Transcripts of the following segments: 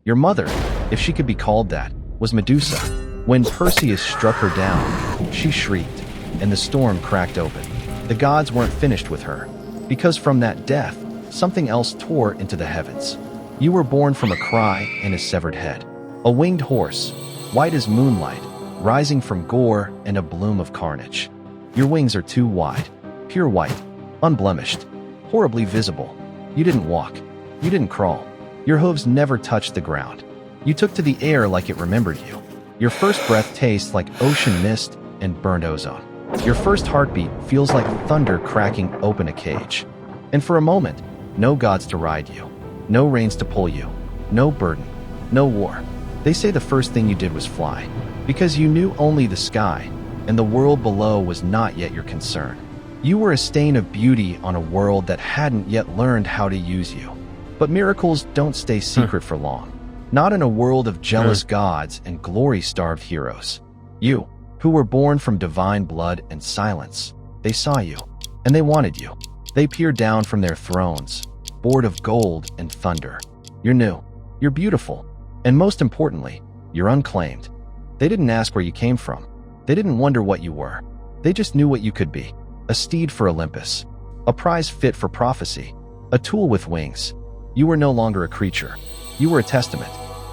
Your mother, if she could be called that, was Medusa. When Perseus struck her down, she shrieked, and the storm cracked open. The gods weren't finished with her, because from that death, something else tore into the heavens. You were born from a cry and a severed head. A winged horse, white as moonlight, rising from gore and a bloom of carnage. Your wings are too wide, pure white, unblemished, horribly visible. You didn't walk. You didn't crawl. Your hooves never touched the ground. You took to the air like it remembered you. Your first breath tastes like ocean mist and burned ozone. Your first heartbeat feels like thunder cracking open a cage. And for a moment, no gods to ride you, no reins to pull you, no burden, no war. They say the first thing you did was fly, because you knew only the sky, and the world below was not yet your concern. You were a stain of beauty on a world that hadn't yet learned how to use you. But miracles don't stay secret for long. Not in a world of jealous gods and glory-starved heroes. You, who were born from divine blood and silence, they saw you, and they wanted you. They peered down from their thrones, bored of gold and thunder. You're new, you're beautiful, and most importantly, you're unclaimed. They didn't ask where you came from. They didn't wonder what you were. They just knew what you could be. A steed for Olympus, a prize fit for prophecy, a tool with wings. You were no longer a creature. You were a testament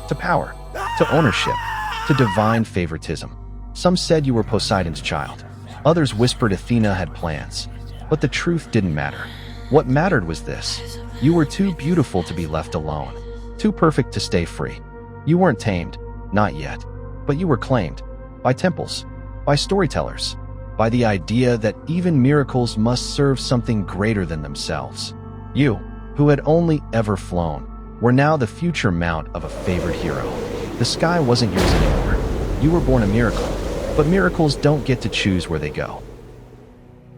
to power, to ownership, to divine favoritism. Some said you were Poseidon's child. Others whispered Athena had plans. But the truth didn't matter. What mattered was this. You were too beautiful to be left alone, too perfect to stay free. You weren't tamed, not yet, but you were claimed by temples, by storytellers, by the idea that even miracles must serve something greater than themselves. You, who had only ever flown, were now the future mount of a favored hero. The sky wasn't yours anymore. You were born a miracle, but miracles don't get to choose where they go.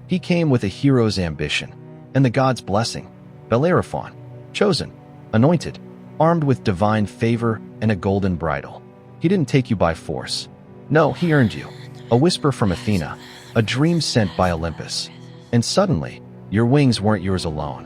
He came with a hero's ambition, and the god's blessing. Bellerophon, chosen, anointed, armed with divine favor and a golden bridle. He didn't take you by force. No, he earned you. A whisper from Athena, a dream sent by Olympus. And suddenly, your wings weren't yours alone.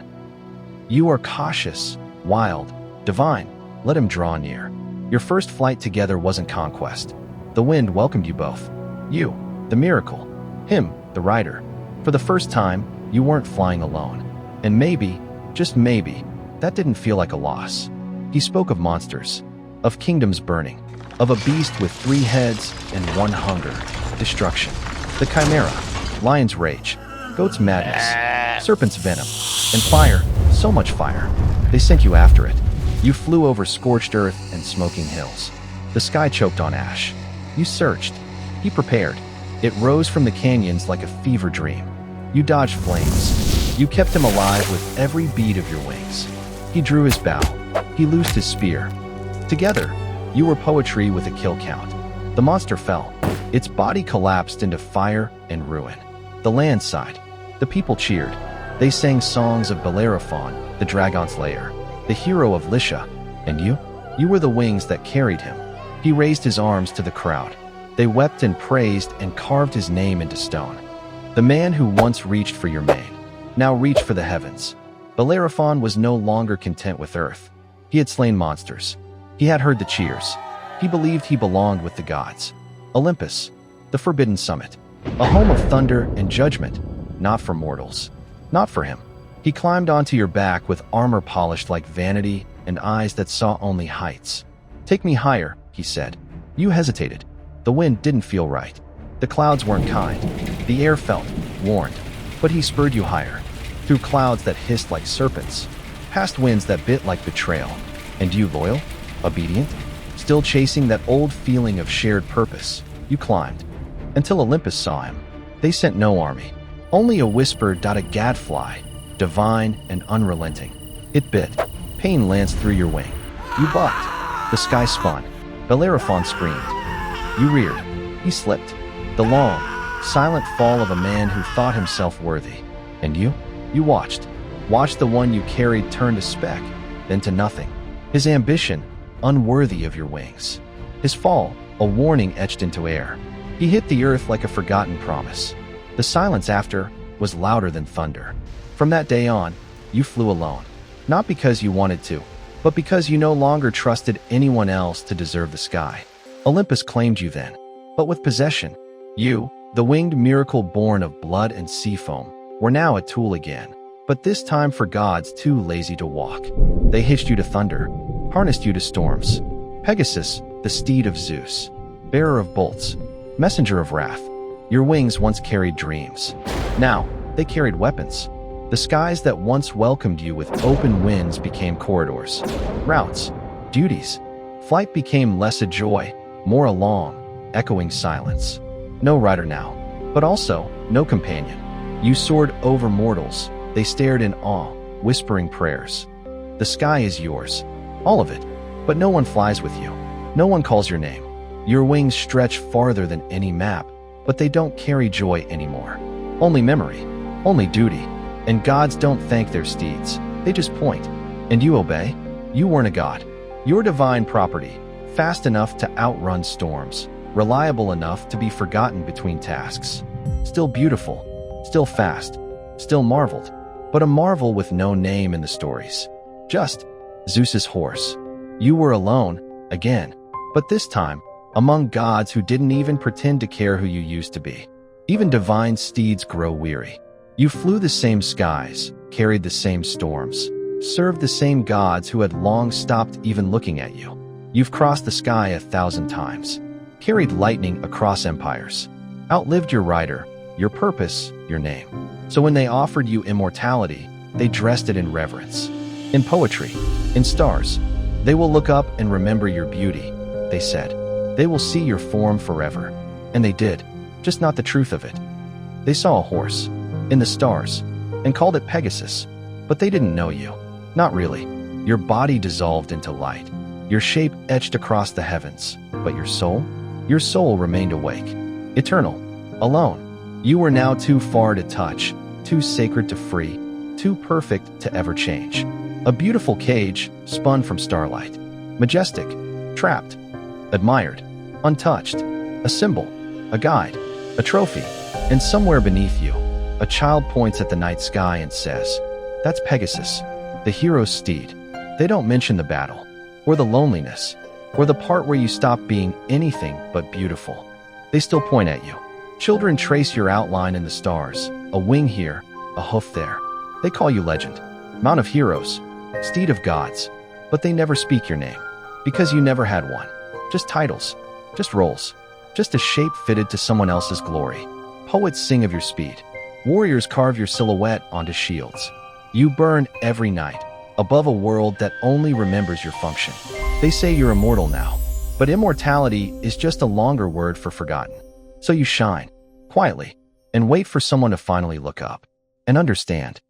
You are cautious, wild, divine. Let him draw near. Your first flight together wasn't conquest. The wind welcomed you both. You, the miracle. Him, the rider. For the first time, you weren't flying alone. And maybe, just maybe, that didn't feel like a loss. He spoke of monsters, of kingdoms burning, of a beast with 3 heads and 1 hunger, destruction. The chimera, lion's rage, goat's madness, serpent's venom, and fire, so much fire. They sent you after it. You flew over scorched earth and smoking hills. The sky choked on ash. You searched. He prepared. It rose from the canyons like a fever dream. You dodged flames. You kept him alive with every beat of your wings. He drew his bow. He loosed his spear. Together, you were poetry with a kill count. The monster fell. Its body collapsed into fire and ruin. The land sighed. The people cheered. They sang songs of Bellerophon, the dragon slayer, the hero of Lycia. And you were the wings that carried him. He raised his arms to the crowd. They wept and praised and carved his name into stone. The man who once reached for your mane, now reached for the heavens. Bellerophon was no longer content with earth. He had slain monsters. He had heard the cheers. He believed he belonged with the gods. Olympus, the forbidden summit, a home of thunder and judgment, not for mortals, not for him. He climbed onto your back with armor polished like vanity and eyes that saw only heights. Take me higher, he said. You hesitated. The wind didn't feel right. The clouds weren't kind. The air felt warned. But he spurred you higher, through clouds that hissed like serpents, past winds that bit like betrayal. And you loyal, obedient, still chasing that old feeling of shared purpose, you climbed. Until Olympus saw him. They sent no army, only a whisper, a gadfly, divine and unrelenting. It bit. Pain lanced through your wing. You bucked. The sky spun. Bellerophon screamed. You reared. He slipped. The long, silent fall of a man who thought himself worthy. And you watched. Watched the one you carried turn to speck, then to nothing. His ambition, unworthy of your wings. His fall, a warning etched into air. He hit the earth like a forgotten promise. The silence after was louder than thunder. From that day on, you flew alone. Not because you wanted to, but because you no longer trusted anyone else to deserve the sky. Olympus claimed you then, but with possession. You, the winged miracle born of blood and sea foam, were now a tool again, but this time for gods too lazy to walk. They hitched you to thunder, harnessed you to storms. Pegasus, the steed of Zeus, bearer of bolts, messenger of wrath. Your wings once carried dreams. Now, they carried weapons. The skies that once welcomed you with open winds became corridors, routes, duties. Flight became less a joy, more a long, echoing silence. No rider now, but also no companion. You soared over mortals. They stared in awe, whispering prayers. The sky is yours, all of it, but no one flies with you. No one calls your name. Your wings stretch farther than any map, but they don't carry joy anymore. Only memory, only duty. And gods don't thank their steeds. They just point. And you obey? You weren't a god. You're divine property, fast enough to outrun storms, reliable enough to be forgotten between tasks. Still beautiful, still fast, still marveled, but a marvel with no name in the stories. Just Zeus's horse. You were alone, again, but this time, among gods who didn't even pretend to care who you used to be. Even divine steeds grow weary. You flew the same skies, carried the same storms, served the same gods who had long stopped even looking at you. You've crossed the sky 1,000 times, carried lightning across empires, outlived your rider, your purpose, your name. So when they offered you immortality, they dressed it in reverence. In poetry, in stars, they will look up and remember your beauty, they said. They will see your form forever. And they did, just not the truth of it. They saw a horse in the stars and called it Pegasus, but they didn't know you. Not really. Your body dissolved into light, your shape etched across the heavens, but your soul remained awake, eternal, alone. You were now too far to touch, too sacred to free, too perfect to ever change. A beautiful cage spun from starlight, majestic, trapped, admired, untouched, a symbol, a guide, a trophy, and somewhere beneath you, a child points at the night sky and says, "That's Pegasus, the hero's steed." They don't mention the battle, or the loneliness, or the part where you stop being anything but beautiful. They still point at you. Children trace your outline in the stars, a wing here, a hoof there. They call you legend, Mount of Heroes, steed of gods, but they never speak your name, because you never had one. Just titles, just roles, just a shape fitted to someone else's glory. Poets sing of your speed. Warriors carve your silhouette onto shields. You burn every night, above a world that only remembers your function. They say you're immortal now, but immortality is just a longer word for forgotten. So you shine, quietly, and wait for someone to finally look up and understand.